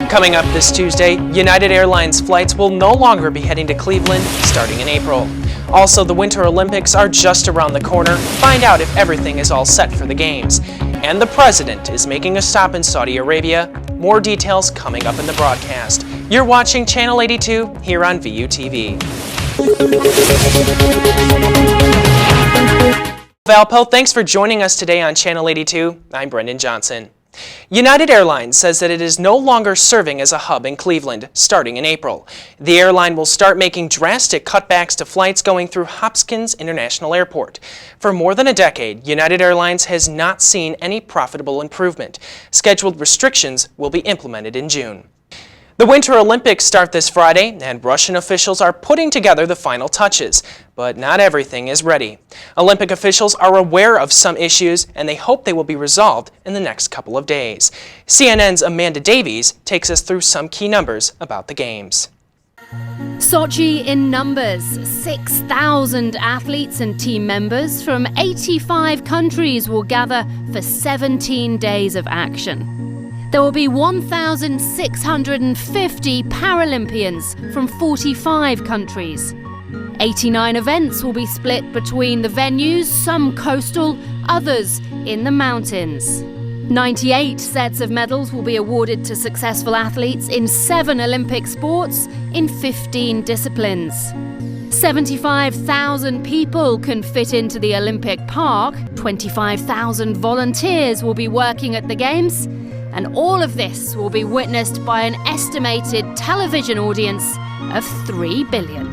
Coming up this Tuesday, United Airlines flights will no longer be heading to Cleveland starting in April. Also, the Winter Olympics are just around the corner. Find out if everything is all set for the games. And the president is making a stop in Saudi Arabia. More details coming up in the broadcast. You're watching Channel 82 here on VUTV. Valpo, thanks for joining us today on Channel 82. I'm Brendan Johnson. United Airlines says that it is no longer serving as a hub in Cleveland starting in April. The airline will start making drastic cutbacks to flights going through Hopkins International Airport. For more than a decade, United Airlines has not seen any profitable improvement. Scheduled restrictions will be implemented in June. The Winter Olympics start this Friday, and Russian officials are putting together the final touches. But not everything is ready. Olympic officials are aware of some issues, and they hope they will be resolved in the next couple of days. CNN's Amanda Davies takes us through some key numbers about the Games. Sochi in numbers. 6,000 athletes and team members from 85 countries will gather for 17 days of action. There will be 1,650 Paralympians from 45 countries. 89 events will be split between the venues, some coastal, others in the mountains. 98 sets of medals will be awarded to successful athletes in 7 Olympic sports in 15 disciplines. 75,000 people can fit into the Olympic Park. 25,000 volunteers will be working at the Games. And all of this will be witnessed by an estimated television audience of 3 billion.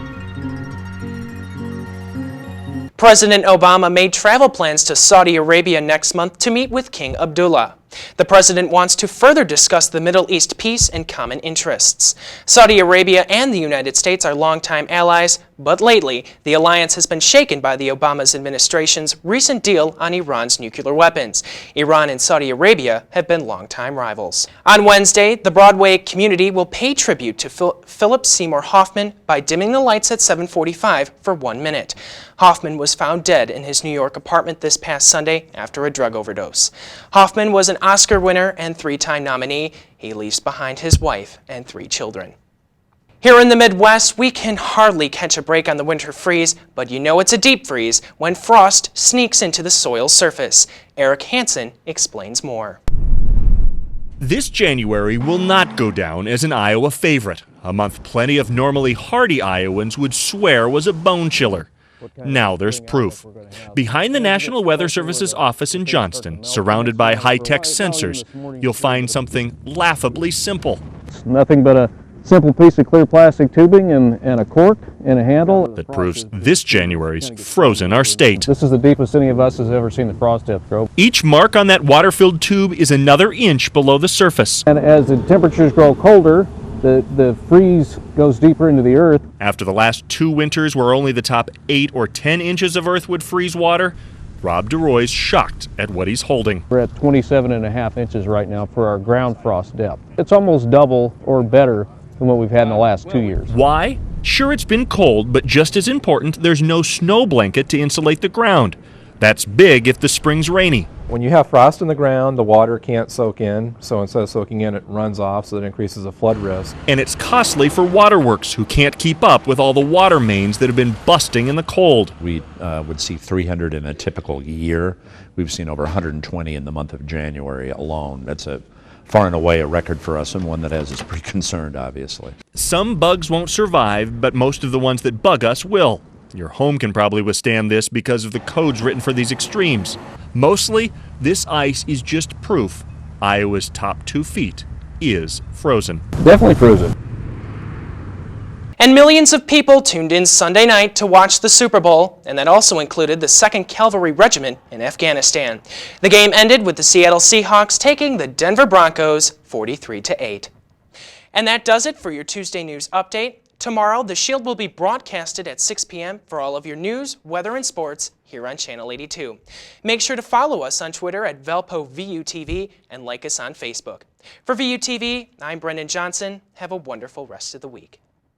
President Obama made travel plans to Saudi Arabia next month to meet with King Abdullah. The president wants to further discuss the Middle East peace and common interests. Saudi Arabia and the United States are longtime allies, but lately the alliance has been shaken by the Obama administration's recent deal on Iran's nuclear weapons. Iran and Saudi Arabia have been longtime rivals. On Wednesday, the Broadway community will pay tribute to Philip Seymour Hoffman by dimming the lights at 7:45 for 1 minute. Hoffman was found dead in his New York apartment this past Sunday after a drug overdose. Hoffman was an Oscar winner and 3-time nominee. He leaves behind his wife and 3 children. Here in the Midwest, we can hardly catch a break on the winter freeze, but you know it's a deep freeze when frost sneaks into the soil surface. Eric Hansen explains more. This January will not go down as an Iowa favorite, a month plenty of normally hardy Iowans would swear was a bone chiller. Now there's proof. Behind the National Weather Service's office in Johnston, surrounded by high-tech sensors, you'll find something laughably simple. It's nothing but a simple piece of clear plastic tubing and a cork and a handle. That proves this January's frozen our state. This is the deepest any of us has ever seen the frost depth grow. Each mark on that water-filled tube is another inch below the surface. And as the temperatures grow colder, the freeze goes deeper into the earth. After the last 2 winters where only the top 8 or 10 inches of earth would freeze water, Rob DeRoy's shocked at what he's holding. We're at 27.5 inches right now for our ground frost depth. It's almost double or better than what we've had in the last 2 years. Why? Sure, it's been cold, but just as important, there's no snow blanket to insulate the ground. That's big if the spring's rainy. When you have frost in the ground, the water can't soak in, so instead of soaking in, it runs off, so that increases the flood risk. And it's costly for waterworks, who can't keep up with all the water mains that have been busting in the cold. We would see 300 in a typical year. We've seen over 120 in the month of January alone. That's far and away a record for us, and one that has us pretty concerned, obviously. Some bugs won't survive, but most of the ones that bug us will. Your home can probably withstand this because of the codes written for these extremes. Mostly, this ice is just proof Iowa's top 2 feet is frozen. Definitely frozen. And millions of people tuned in Sunday night to watch the Super Bowl, and that also included the 2nd Cavalry Regiment in Afghanistan. The game ended with the Seattle Seahawks taking the Denver Broncos 43-8. And that does it for your Tuesday News Update. Tomorrow, The Shield will be broadcasted at 6 p.m. for all of your news, weather, and sports here on Channel 82. Make sure to follow us on Twitter at ValpoVUTV and like us on Facebook. For VUTV, I'm Brendan Johnson. Have a wonderful rest of the week.